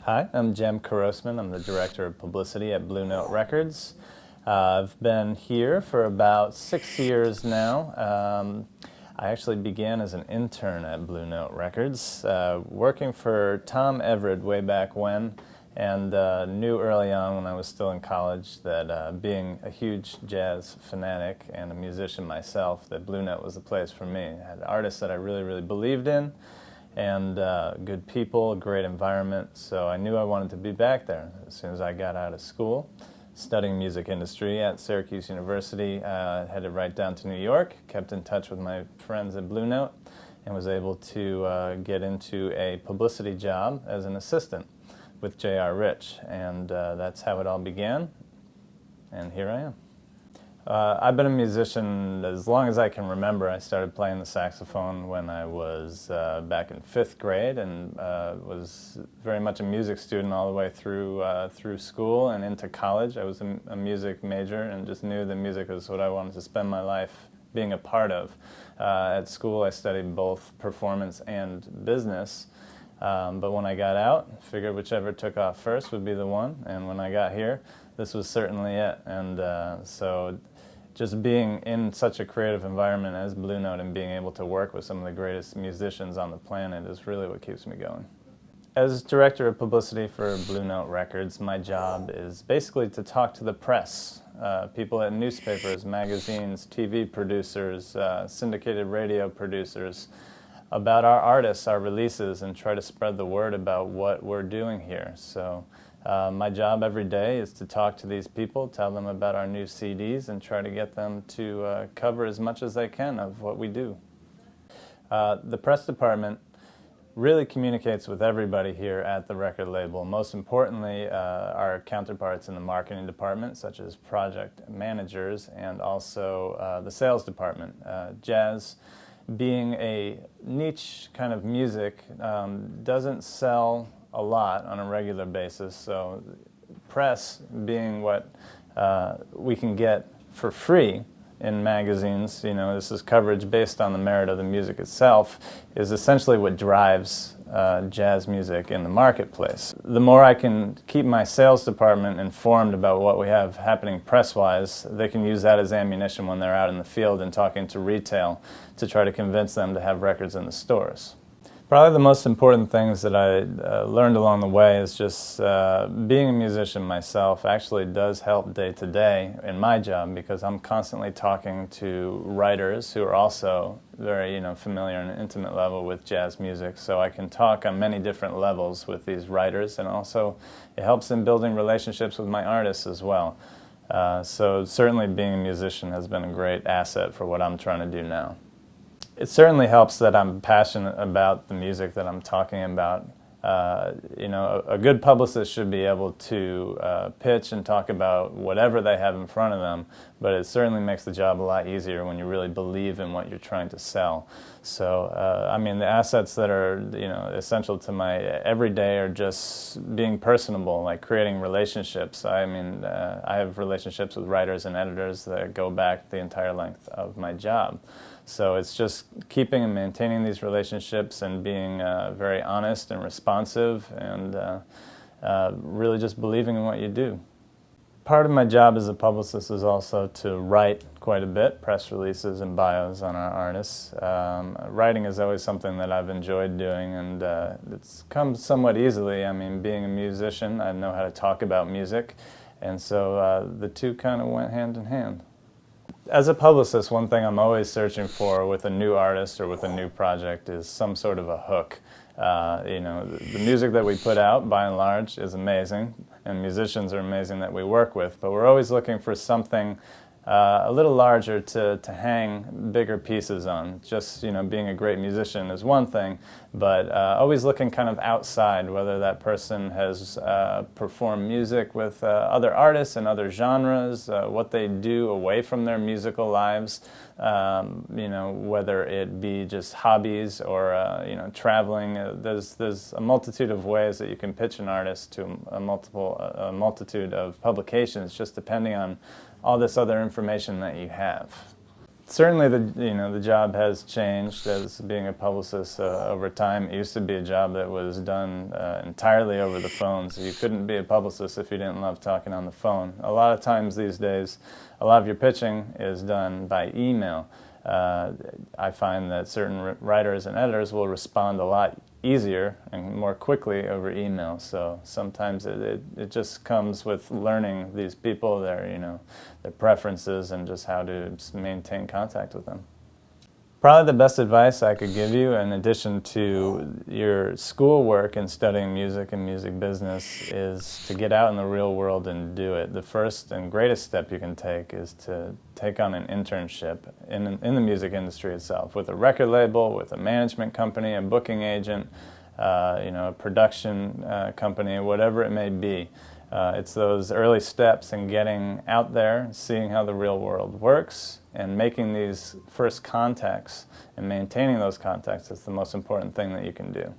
Hi, I'm Cem Kurosman. I'm the Director of Publicity at Blue Note Records. I've been here for about 6 years now. I actually began as an intern at Blue Note Records, working for Tom Everett way back when, and knew early on when I was still in college that being a huge jazz fanatic and a musician myself, that Blue Note was the place for me. I had artists that I really believed in, and good people, a great environment, so I knew I wanted to be back there as soon as I got out of school. Studying music industry at Syracuse University, headed right down to New York, kept in touch with my friends at Blue Note, and was able to get into a publicity job as an assistant with J.R. Rich, and that's how it all began, and here I am. I've been a musician as long as I can remember. I started playing the saxophone when I was back in 5th grade, and was very much a music student all the way through school and into college. I was a music major and just knew that music was what I wanted to spend my life being a part of. At school I studied both performance and business, but when I got out, figured whichever took off first would be the one, and when I got here, this was certainly it. And so just being in such a creative environment as Blue Note and being able to work with some of the greatest musicians on the planet is really what keeps me going. As Director of Publicity for Blue Note Records, my job is basically to talk to the press, people at newspapers, magazines, TV producers, syndicated radio producers, about our artists, our releases, and try to spread the word about what we're doing here. So my job every day is to talk to these people, tell them about our new CDs, and try to get them to cover as much as they can of what we do. The press department really communicates with everybody here at the record label. Most importantly, our counterparts in the marketing department, such as project managers, and also the sales department. Jazz, being a niche kind of music, doesn't sell a lot on a regular basis, so press, being what we can get for free in magazines, this is coverage based on the merit of the music itself, is essentially what drives jazz music in the marketplace. The more I can keep my sales department informed about what we have happening press-wise, they can use that as ammunition when they're out in the field and talking to retail to try to convince them to have records in the stores. Probably the most important things that I learned along the way is just being a musician myself actually does help day to day in my job, because I'm constantly talking to writers who are also very familiar on an intimate level with jazz music, so I can talk on many different levels with these writers, and also it helps in building relationships with my artists as well. So certainly being a musician has been a great asset for what I'm trying to do now. It certainly helps that I'm passionate about the music that I'm talking about. A good publicist should be able to pitch and talk about whatever they have in front of them, but it certainly makes the job a lot easier when you really believe in what you're trying to sell. So, the assets that are essential to my everyday are just being personable, like creating relationships. I have relationships with writers and editors that go back the entire length of my job. So it's just keeping and maintaining these relationships and being very honest and responsive, and really just believing in what you do. Part of my job as a publicist is also to write quite a bit, press releases and bios on our artists. Writing is always something that I've enjoyed doing, and it's come somewhat easily. Being a musician, I know how to talk about music, and so the two kind of went hand in hand. As a publicist, one thing I'm always searching for with a new artist or with a new project is some sort of a hook. The music that we put out, by and large, is amazing, and musicians are amazing that we work with, but we're always looking for something a little larger to hang bigger pieces on. Just, being a great musician is one thing, but always looking kind of outside, whether that person has performed music with other artists and other genres, what they do away from their musical lives, whether it be just hobbies or, traveling. There's a multitude of ways that you can pitch an artist to a multitude of publications, just depending on all this other information that you have. Certainly, the job has changed as being a publicist over time. It used to be a job that was done entirely over the phone, so you couldn't be a publicist if you didn't love talking on the phone. A lot of times these days, a lot of your pitching is done by email. I find that certain writers and editors will respond a lot easier and more quickly over email. So sometimes it just comes with learning these people, their preferences, and just how to maintain contact with them. Probably the best advice I could give you, in addition to your schoolwork and studying music and music business, is to get out in the real world and do it. The first and greatest step you can take is to take on an internship in the music industry itself, with a record label, with a management company, a booking agent, a production company, whatever it may be. It's those early steps in getting out there, seeing how the real world works, and making these first contacts and maintaining those contacts is the most important thing that you can do.